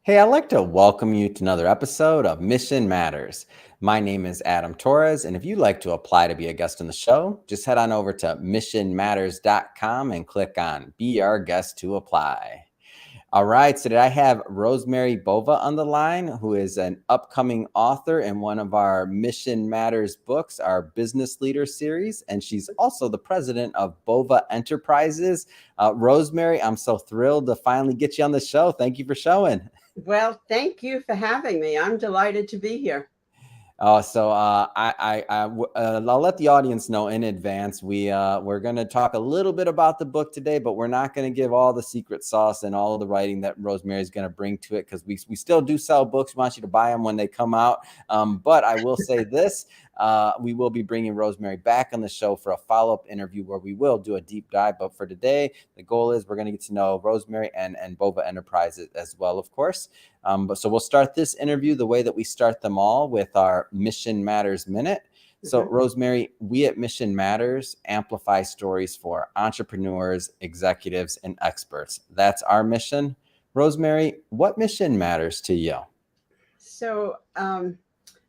Hey, I'd like to welcome you to another episode of Mission Matters. My name is Adam Torres, and if you'd like to apply to be a guest on the show, just head on over to missionmatters.com and click on Be Our Guest to Apply. All right, so today I have Rosemary Bova on the line, who is an upcoming author in one of our Mission Matters books, our Business Leader series, and she's also the president of Bova Enterprises. Rosemary, I'm so thrilled to finally get you on the show. Thank you for showing. Well, thank you for having me. I'm delighted to be here. I'll let the audience know in advance. We're going to talk a little bit about the book today, but we're not going to give all the secret sauce and all the writing that Rosemary is going to bring to it, because we still do sell books. We want you to buy them when they come out. But I will say this. We will be bringing Rosemary back on the show for a follow-up interview where we will do a deep dive. But for today, the goal is we're going to get to know Rosemary and Bova Enterprises as well, of course. So we'll start this interview the way that we start them all, with our Mission Matters Minute. So, Rosemary, we at Mission Matters amplify stories for entrepreneurs, executives, and experts. That's our mission. Rosemary, what mission matters to you? So,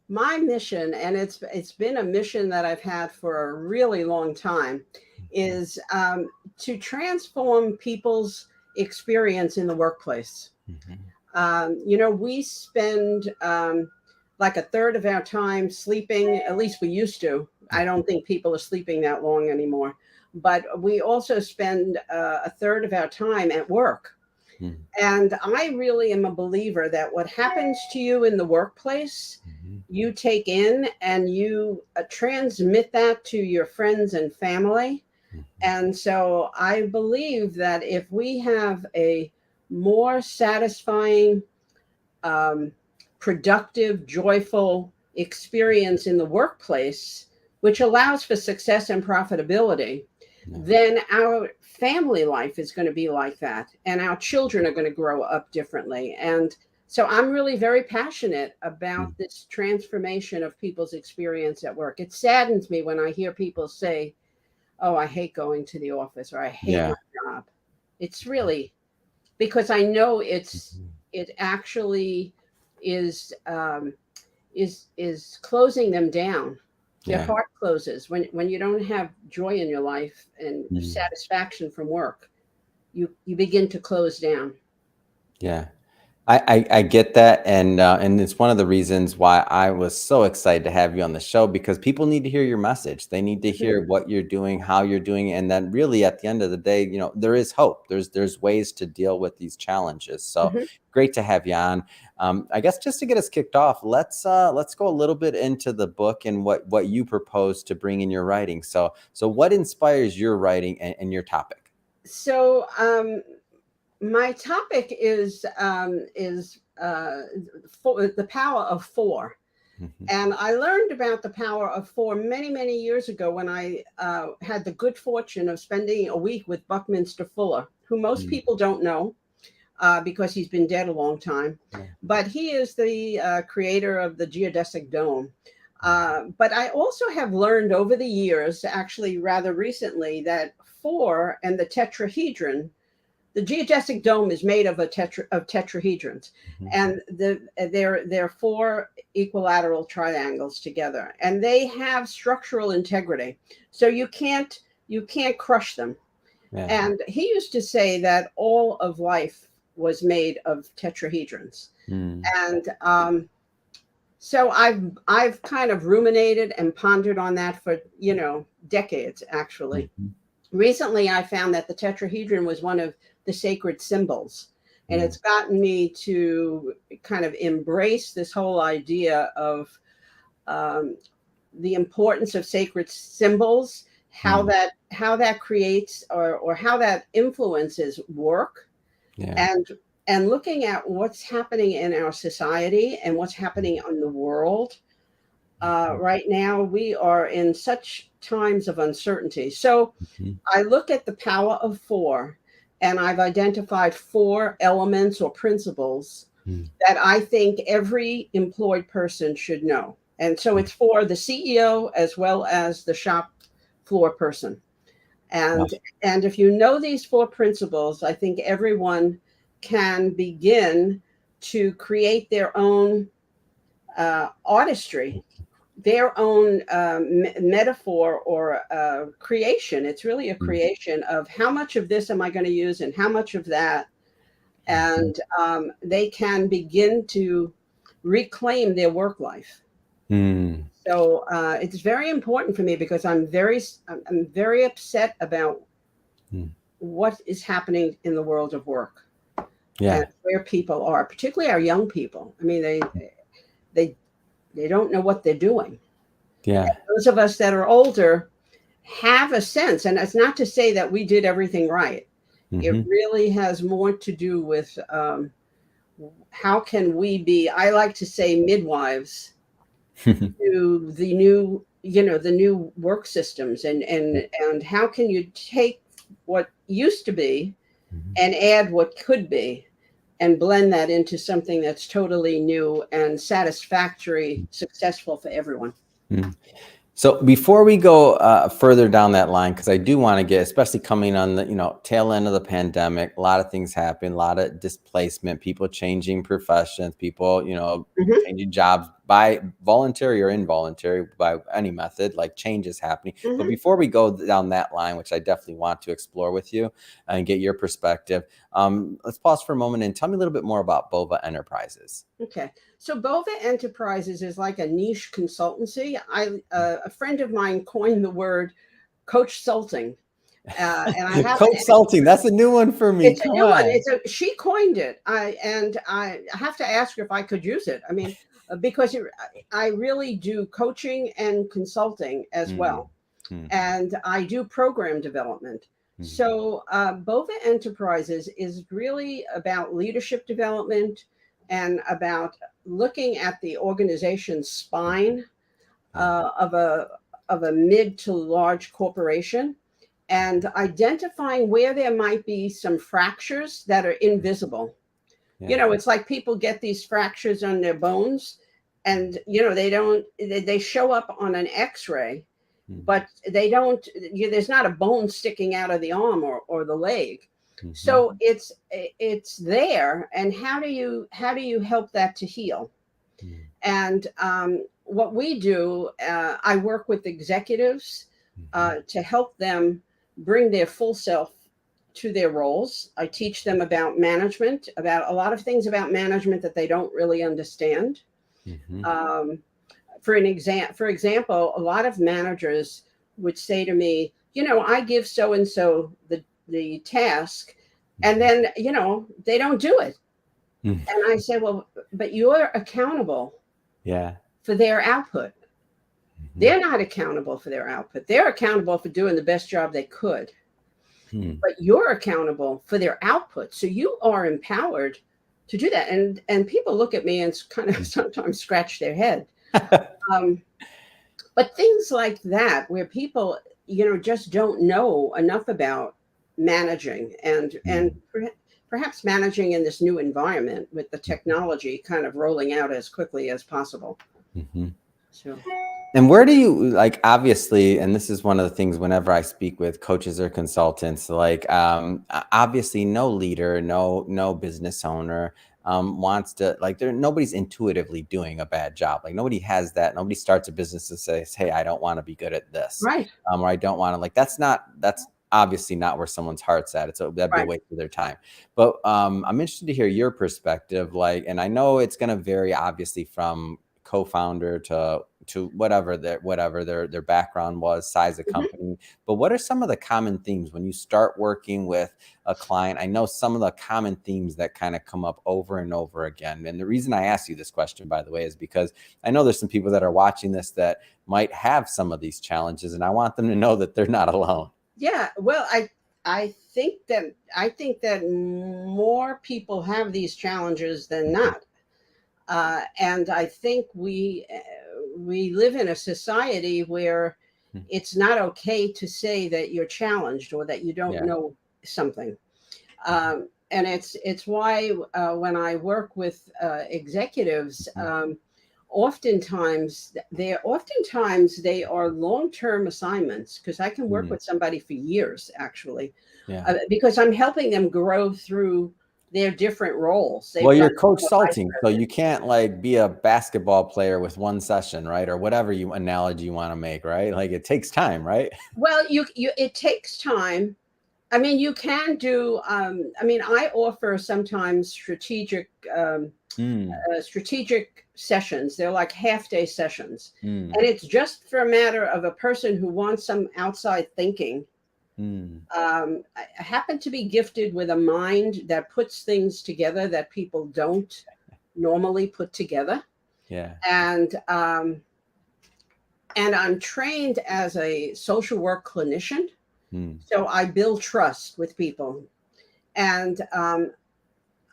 my mission, and it's been a mission that I've had for a really long time, is to transform people's experience in the workplace. We spend like a third of our time sleeping. At least we used to. I don't think people are sleeping that long anymore. But we also spend a third of our time at work. And I really am a believer that what happens to you in the workplace, you take in and you transmit that to your friends and family. And so I believe that if we have a more satisfying, productive, joyful experience in the workplace, which allows for success and profitability, then our family life is going to be like that. And our children are going to grow up differently. And so I'm really very passionate about this transformation of people's experience at work. It saddens me when I hear people say, "Oh, I hate going to the office," or "I hate my job." It's really because I know it actually is closing them down. Their heart closes when you don't have joy in your life and satisfaction from work. You begin to close down. Yeah. I get that, and it's one of the reasons why I was so excited to have you on the show, because people need to hear your message. They need to hear what you're doing, how you're doing, and then really at the end of the day, there is hope. There's ways to deal with these challenges. So great to have you on. I guess just to get us kicked off, let's go a little bit into the book and what you propose to bring in your writing. So what inspires your writing and your topic? So my topic is the power of four. And I learned about the power of four many, many years ago when I had the good fortune of spending a week with Buckminster Fuller, who most people don't know because he's been dead a long time. But he is the creator of the geodesic dome. But I also have learned over the years, actually rather recently, that four and the tetrahedron. The geodesic dome is made of tetrahedrons, and they're four equilateral triangles together, and they have structural integrity, so you can't crush them. And he used to say that all of life was made of tetrahedrons, and so I've kind of ruminated and pondered on that for decades, actually. Recently, I found that the tetrahedron was one of the sacred symbols. And it's gotten me to kind of embrace this whole idea of the importance of sacred symbols, how that creates or how that influences work, and looking at what's happening in our society and what's happening in the world. Right now, we are in such times of uncertainty. So I look at the power of four, and I've identified four elements or principles that I think every employed person should know. And so it's for the CEO as well as the shop floor person. And if you know these four principles, I think everyone can begin to create their own artistry, their own metaphor or creation. It's really a creation of how much of this am I going to use and how much of that. And they can begin to reclaim their work life. So it's very important for me because I'm very upset about what is happening in the world of work. And where people are, particularly our young people. I mean, they don't know what they're doing. And those of us that are older have a sense, and it's not to say that we did everything right. It really has more to do with how can we be, I like to say, midwives to the new, the new work systems, and how can you take what used to be and add what could be and blend that into something that's totally new and satisfactory, successful for everyone. So before we go further down that line, because I do want to get, especially coming on the tail end of the pandemic, a lot of things happen, a lot of displacement, people changing professions, people changing jobs by voluntary or involuntary, by any method, like change is happening. But before we go down that line, which I definitely want to explore with you and get your perspective, let's pause for a moment and tell me a little bit more about Bova Enterprises. Okay. So Bova Enterprises is like a niche consultancy. A friend of mine coined the word coach-sulting. And I have coach-sulting, that's a new one for me. It's a new one. She coined it. I have to ask her if I could use it. I mean, because I really do coaching and consulting as well. And I do program development. So Bova Enterprises is really about leadership development and about looking at the organization's spine of a mid to large corporation and identifying where there might be some fractures that are invisible. It's like people get these fractures on their bones and, they show up on an x-ray, but they don't, there's not a bone sticking out of the arm or the leg. So it's there. And how do you help that to heal? And what we do, I work with executives to help them bring their full self to their roles. I teach them about management, about a lot of things about management that they don't really understand. For example, a lot of managers would say to me, I give so-and-so the task, and then, they don't do it. And I say, well, but you're accountable for their output. They're not accountable for their output. They're accountable for doing the best job they could. But you're accountable for their output. So you are empowered to do that. And people look at me and kind of sometimes scratch their head. But things like that, where people, just don't know enough about managing and perhaps managing in this new environment with the technology kind of rolling out as quickly as possible. So. And where do you, obviously, and this is one of the things whenever I speak with coaches or consultants, obviously no leader, no business owner wants to, nobody's intuitively doing a bad job. Nobody has that. Nobody starts a business and says, hey, I don't want to be good at this. Right. Or I don't want to, that's obviously not where someone's heart's at. That'd be a waste of their time. But I'm interested to hear your perspective, and I know it's going to vary obviously from co-founder to whatever their background was, size of company. But what are some of the common themes when you start working with a client? I know some of the common themes that kind of come up over and over again. And the reason I asked you this question, by the way, is because I know there's some people that are watching this that might have some of these challenges, and I want them to know that they're not alone. Yeah, well, I think that more people have these challenges than not. And I think we live in a society where it's not okay to say that you're challenged or that you don't know something. And it's why when I work with executives, oftentimes they are long-term assignments, because I can work with somebody for years, actually, because I'm helping them grow through their different roles. Well, They've you're got consulting, so you can't like be a basketball player with one session, right? Or whatever analogy you want to make, right? Like it takes time, right? well, it takes time. I mean, you can do. I mean, I offer sometimes strategic sessions. They're like half-day sessions, and it's just for a matter of a person who wants some outside thinking. I happen to be gifted with a mind that puts things together that people don't normally put together. Yeah. And I'm trained as a social work clinician, so I build trust with people, and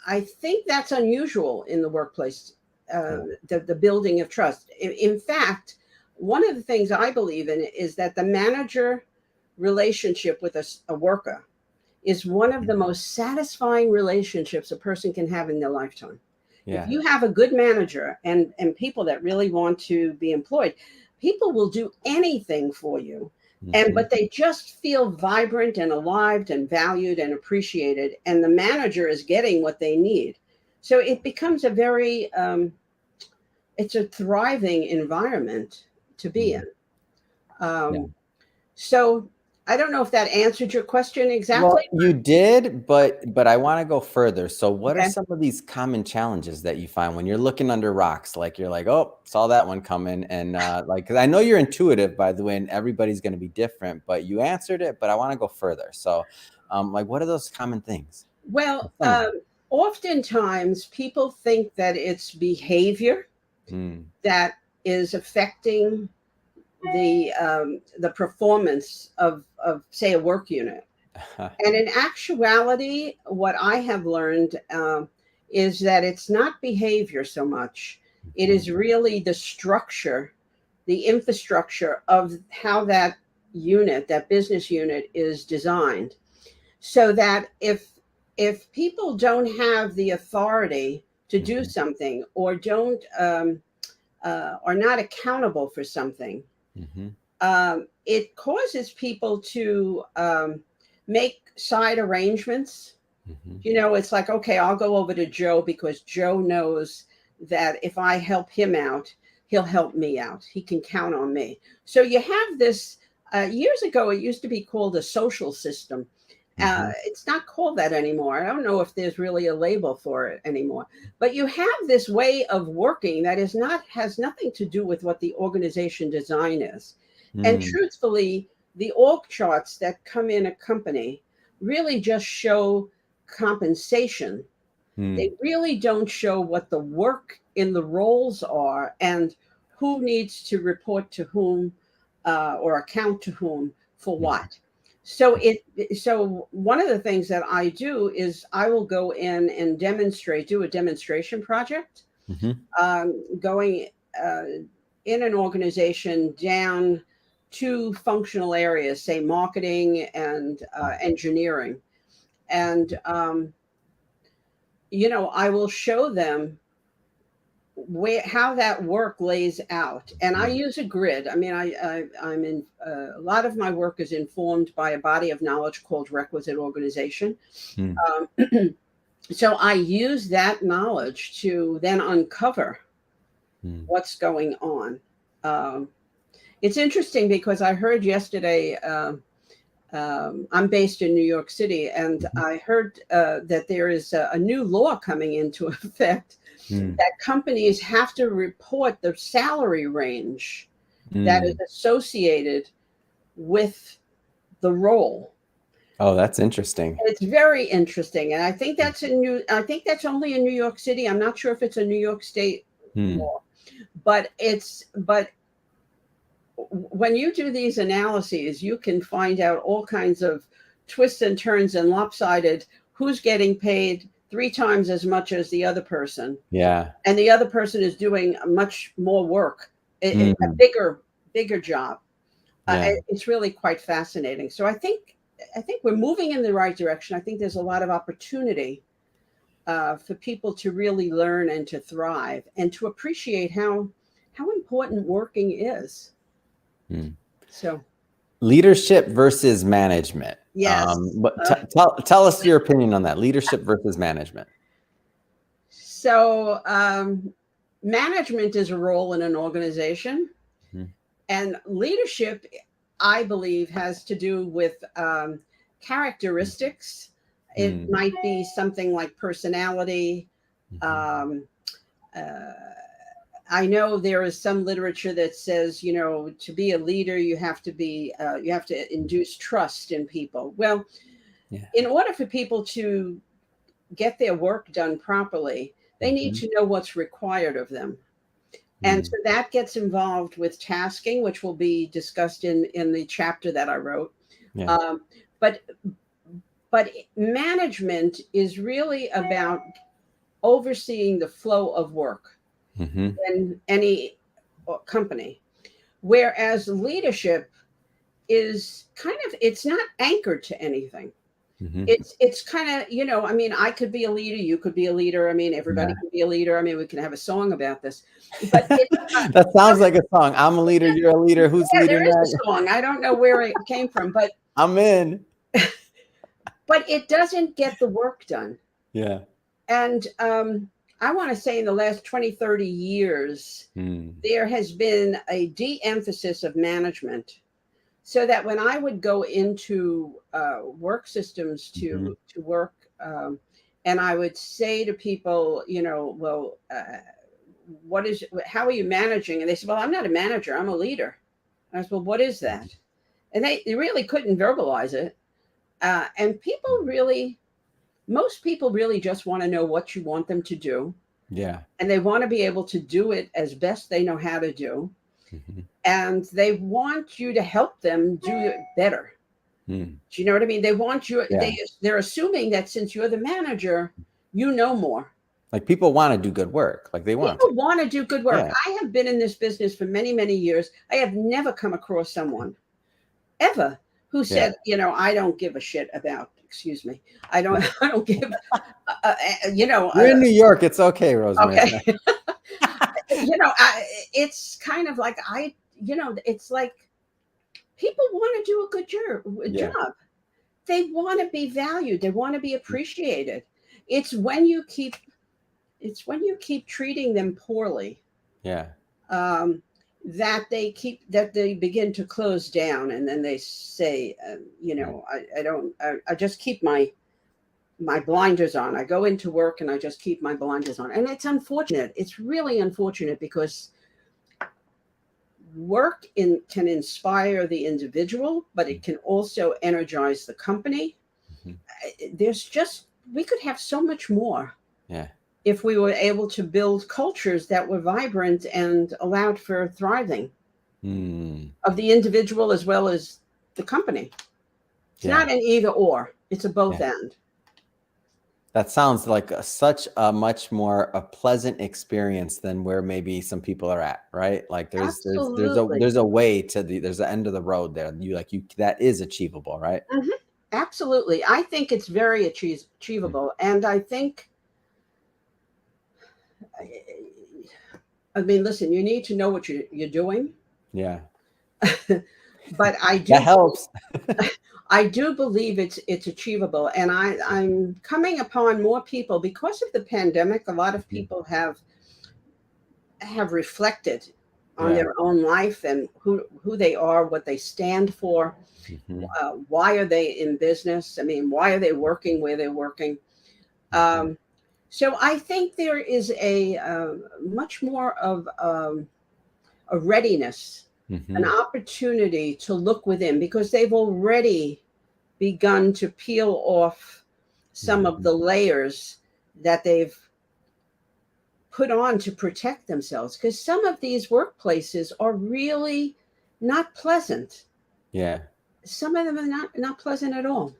I think that's unusual in the workplace. The building of trust. In fact, one of the things I believe in is that the manager relationship with a worker is one of the most satisfying relationships a person can have in their lifetime. Yeah. If you have a good manager and people that really want to be employed, people will do anything for you. But they just feel vibrant and alive and valued and appreciated, and the manager is getting what they need. So it becomes a very it's a thriving environment to be in. So I don't know if that answered your question exactly. Well, you did, but I want to go further. So what are Okay. some of these common challenges that you find when you're looking under rocks? Like you're like, oh, saw that one coming. And like, because I know you're intuitive, by the way, and everybody's going to be different, but you answered it, but I want to go further. So like, what are those common things? Well, oftentimes people think that it's behavior that is affecting the performance of say a work unit. And in actuality, what I have learned is that it's not behavior so much. It is really the structure, the infrastructure of how that unit, that business unit, is designed. So that if people don't have the authority to do something, or don't are not accountable for something, it causes people to make side arrangements. You know, it's like, okay, I'll go over to Joe because Joe knows that if I help him out, he'll help me out. He can count on me. So you have this, years ago, it used to be called a social system. It's not called that anymore. I don't know if there's really a label for it anymore. But you have this way of working that has nothing to do with what the organization design is. And truthfully, the org charts that come in a company really just show compensation. They really don't show what the work in the roles are and who needs to report to whom or account to whom for what. So one of the things that I do is I will go in and do a demonstration project, going in an organization down two functional areas, say marketing and engineering. And, you know, I will show them how that work lays out. And I use a grid. I mean, I'm in a lot of my work is informed by a body of knowledge called requisite organization. So I use that knowledge to then uncover what's going on. It's interesting because I heard yesterday, I'm based in New York City, and I heard that there is a new law coming into effect that companies have to report the salary range that is associated with the role. Oh, that's interesting. It's very interesting, and I think that's only in New York City. I'm not sure if it's a New York State law, but when you do these analyses, you can find out all kinds of twists and turns and lopsided who's getting paid 3 times as much as the other person. Yeah. And the other person is doing much more work, a bigger job. It's really quite fascinating. So I think we're moving in the right direction. I think there's a lot of opportunity for people to really learn and to thrive and to appreciate how important working is. So leadership versus management. Yes. But tell us your opinion on that, leadership versus management. So management is a role in an organization, and leadership, I believe, has to do with characteristics. It might be something like personality. I know there is some literature that says, you know, to be a leader, you have to induce trust in people. Well, in order for people to get their work done properly, they need to know what's required of them. And so that gets involved with tasking, which will be discussed in the chapter that I wrote. Yeah. But management is really about overseeing the flow of work in any company, whereas leadership is kind of, it's not anchored to anything. It's kind of, you know, I mean, I could be a leader, you could be a leader. I mean, everybody can be a leader. I mean, we can have a song about this. But that sounds like a song. I'm a leader, you're a leader. Who's leading there is a song. I don't know where it came from, but I'm in. But it doesn't get the work done. Yeah. And I want to say in the last 20, 30 years, there has been a de-emphasis of management, so that when I would go into work systems to work, and I would say to people, you know, well, how are you managing? And they said, well, I'm not a manager, I'm a leader. And I said, well, what is that? And they really couldn't verbalize it. And most people really just want to know what you want them to do. Yeah. And they want to be able to do it as best they know how to do. And they want you to help them do it better. Do you know what I mean? They want you, they're assuming that since you're the manager, you know more. Like people want to do good work. Like people want to do good work. Yeah. I have been in this business for many, many years. I have never come across someone ever who said, you know, I don't give a shit about, excuse me. I don't give, you know. You're in New York. It's okay, Rosemary. Okay. You know, it's kind of like, you know, it's like people want to do a good job. They want to be valued. They want to be appreciated. It's when you keep treating them poorly. Yeah. That they begin to close down, and then they say, you know, I just keep my blinders on. I go into work and I just keep my blinders on. And it's unfortunate. It's really unfortunate, because work can inspire the individual, but it can also energize the company. We could have so much more. Yeah. If we were able to build cultures that were vibrant and allowed for thriving of the individual as well as the company. It's not an either or, it's a both and. That sounds like such a much more a pleasant experience than where maybe some people are at, right? Like there's a way to there's the end of the road there. That is achievable, right? Absolutely. I think it's very achievable. And I think, I mean, listen, you need to know what you're doing. Yeah. But I do. That helps. I do believe it's achievable. And I'm coming upon more people because of the pandemic. A lot of people have reflected on their own life and who they are, what they stand for. Why are they in business? I mean, why are they working where they're working? So I think there is a much more of a readiness, an opportunity to look within, because they've already begun to peel off some of the layers that they've put on to protect themselves. Because some of these workplaces are really not pleasant. Yeah. Some of them are not pleasant at all.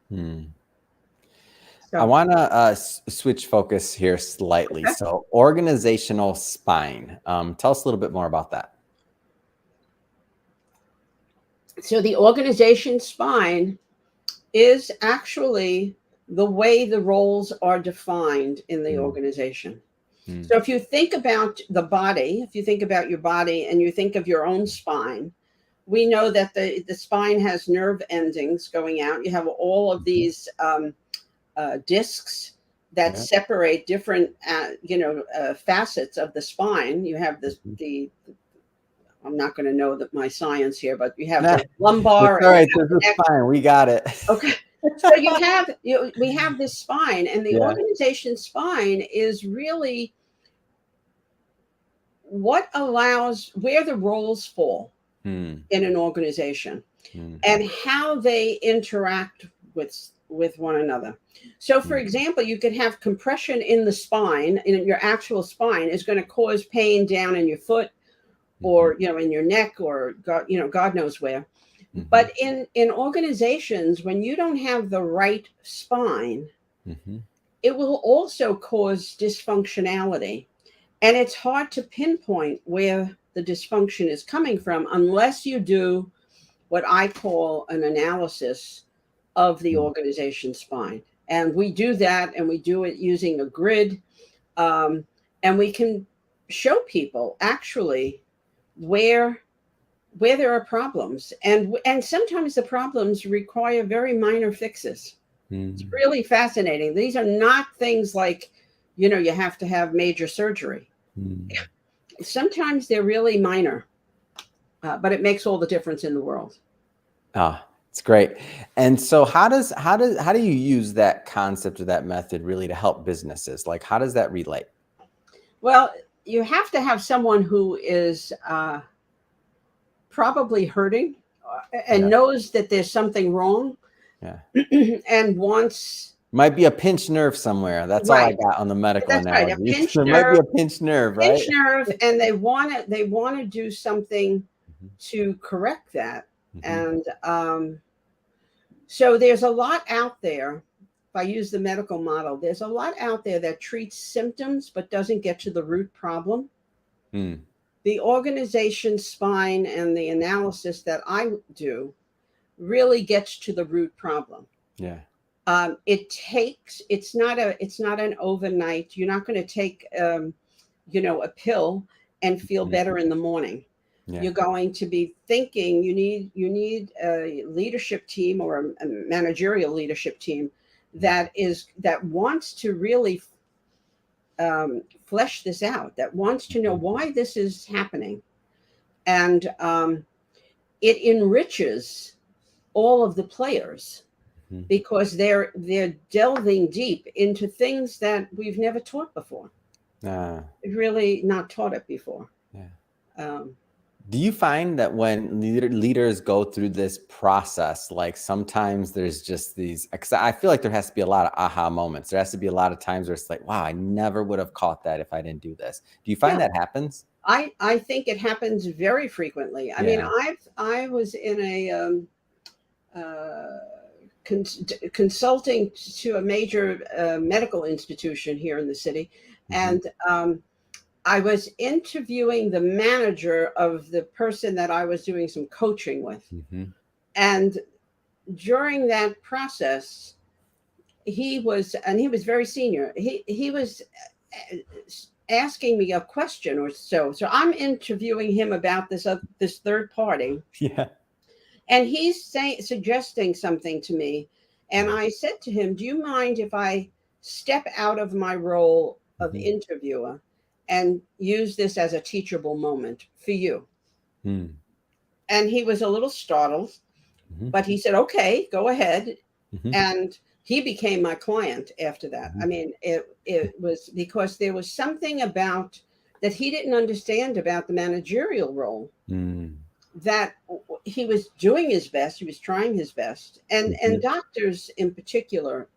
So, I want to switch focus here slightly. Okay. So organizational spine. Tell us a little bit more about that. So the organization spine is actually the way the roles are defined in the organization. So if you think about the body, if you think about your body and you think of your own spine, we know that the spine has nerve endings going out. You have all of these discs that separate different, facets of the spine. You have the I'm not going to know that my science here, but you have the lumbar. All right, this is fine. We got it. Okay. So we have this spine, and the organization spine is really what allows where the roles fall in an organization and how they interact with one another. So, for example, you could have compression in the spine, in your actual spine, is going to cause pain down in your foot, or in your neck, or God knows where. But in organizations, when you don't have the right spine, it will also cause dysfunctionality. And it's hard to pinpoint where the dysfunction is coming from unless you do what I call an analysis of the organization spine. And we do that, and we do it using a grid. And we can show people actually where there are problems. And sometimes the problems require very minor fixes. It's really fascinating. These are not things like, you have to have major surgery. Sometimes they're really minor, but it makes all the difference in the world. It's great. And so how do you use that concept or that method really to help businesses? Like, how does that relate? Well, you have to have someone who is probably hurting and knows that there's something wrong, and might be a pinched nerve somewhere. That's all I got on the medical analogy. Right. A pinched there nerve, might be a pinched nerve, right? Pinched nerve, and they want to do something to correct that. And so there's a lot out there. If I use the medical model, there's a lot out there that treats symptoms but doesn't get to the root problem. The organization spine and the analysis that I do really gets to the root problem. It's not an overnight. You're not going to take a pill and feel better in the morning. You're going to be thinking you need a leadership team or a managerial leadership team that wants to really flesh this out, that wants to know why this is happening. And it enriches all of the players because they're delving deep into things that we've never taught before. We've really not taught it before. Do you find that when leaders go through this process, like sometimes there's just these, because I feel like there has to be a lot of aha moments. There has to be a lot of times where it's like, wow, I never would have caught that if I didn't do this. Do you find that happens? I think it happens very frequently. I mean, I was in a consulting to a major medical institution here in the city, and I was interviewing the manager of the person that I was doing some coaching with. And during that process, he was very senior. He was asking me a question or so. So I'm interviewing him about this third party. And he's suggesting something to me. And I said to him, do you mind if I step out of my role of interviewer and use this as a teachable moment for you? And he was a little startled, but he said, okay, go ahead. And he became my client after that. I mean, it was because there was something about that he didn't understand about the managerial role, that he was doing his best. He was trying his best. And doctors in particular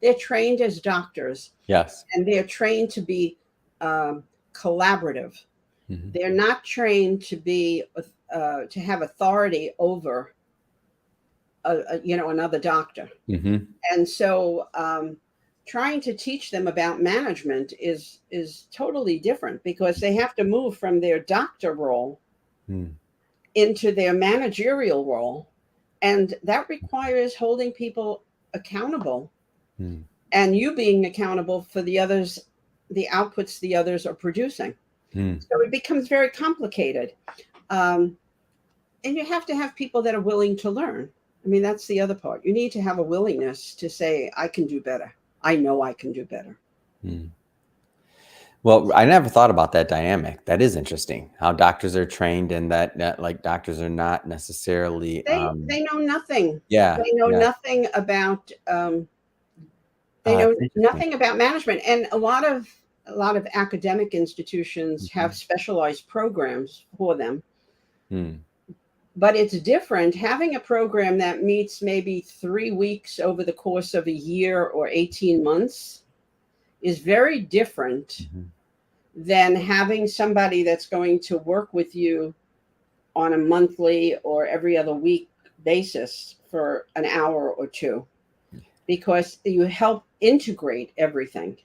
they're trained as doctors. And they're trained to be collaborative. They're not trained to be to have authority over another doctor. And so trying to teach them about management is totally different, because they have to move from their doctor role into their managerial role, and that requires holding people accountable and you being accountable for the outputs the others are producing. So it becomes very complicated. and you have to have people that are willing to learn. I mean, that's the other part. You need to have a willingness to say, I can do better. I know I can do better. Well, I never thought about that dynamic. That is interesting, how doctors are trained, and that like doctors are not necessarily They know nothing. Yeah, They know yeah. nothing about That's interesting. nothing about management. And a lot of academic institutions have specialized programs for them. But it's different having a program that meets maybe 3 weeks over the course of a year or 18 months is very different than having somebody that's going to work with you on a monthly or every other week basis for an hour or two, because you help integrate everything.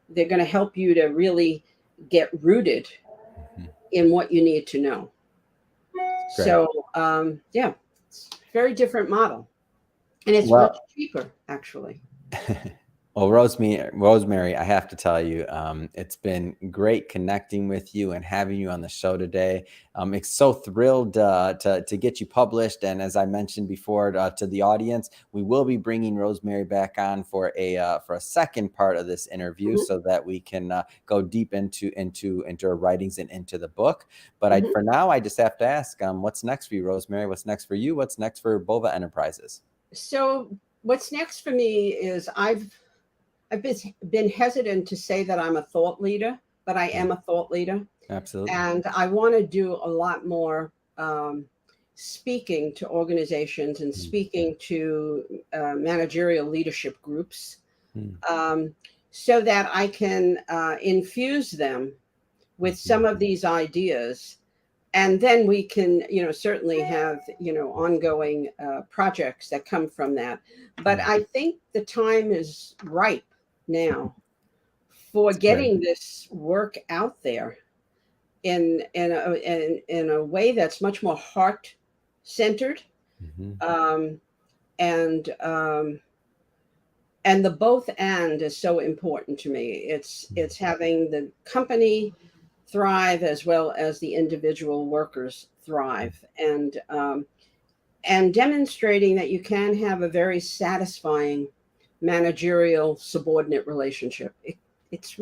They're going to help you to really get rooted in what you need to know. Great. So, yeah, it's a very different model. And it's much cheaper, actually. Well, Rosemary, I have to tell you, it's been great connecting with you and having you on the show today. It's so thrilled to get you published. And as I mentioned before to the audience, we will be bringing Rosemary back on for a second part of this interview, so that we can go deep into her writings and into the book. But for now, I just have to ask, what's next for you, Rosemary? What's next for you? What's next for Bova Enterprises? So what's next for me is I've been hesitant to say that I'm a thought leader, but I am a thought leader. Absolutely. And I want to do a lot more speaking to organizations and speaking to managerial leadership groups, so that I can infuse them with some of these ideas. And then we can, certainly have, ongoing projects that come from that. But I think the time is ripe now for getting this work out there in a way that's much more heart-centered, and the both and is so important to me. It's having the company thrive as well as the individual workers thrive, and demonstrating that you can have a very satisfying managerial subordinate relationship. It's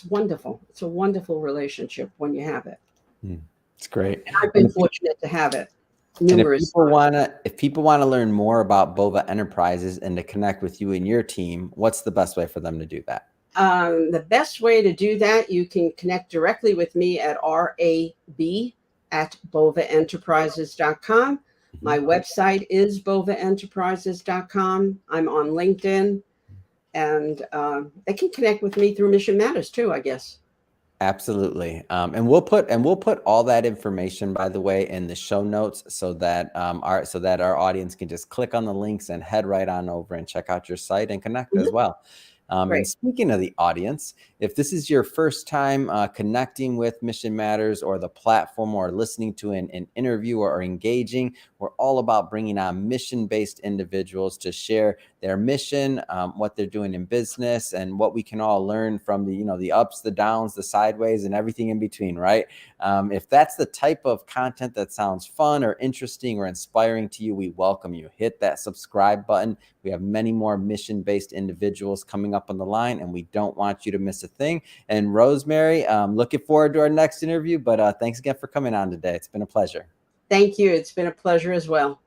wonderful. It's a wonderful relationship when you have it. It's great. And I've been fortunate to have it numerous times. If people want to learn more about Bova Enterprises and to connect with you and your team, what's the best way for them to do that? The best way to do that, you can connect directly with me at rab@bovaenterprises.com. My website is bovaenterprises.com. I'm on LinkedIn, and they can connect with me through Mission Matters too, I guess. Absolutely. And we'll put all that information, by the way, in the show notes, so that our audience can just click on the links and head right on over and check out your site and connect as well. And speaking of the audience, if this is your first time connecting with Mission Matters or the platform, or listening to an interview or engaging, we're all about bringing on mission-based individuals to share their mission, what they're doing in business, and what we can all learn from the ups, the downs, the sideways, and everything in between, right? If that's the type of content that sounds fun or interesting or inspiring to you, we welcome you. Hit that subscribe button. We have many more mission-based individuals coming up on the line, and we don't want you to miss a thing. And Rosemary, looking forward to our next interview, but thanks again for coming on today. It's been a pleasure. Thank you. It's been a pleasure as well.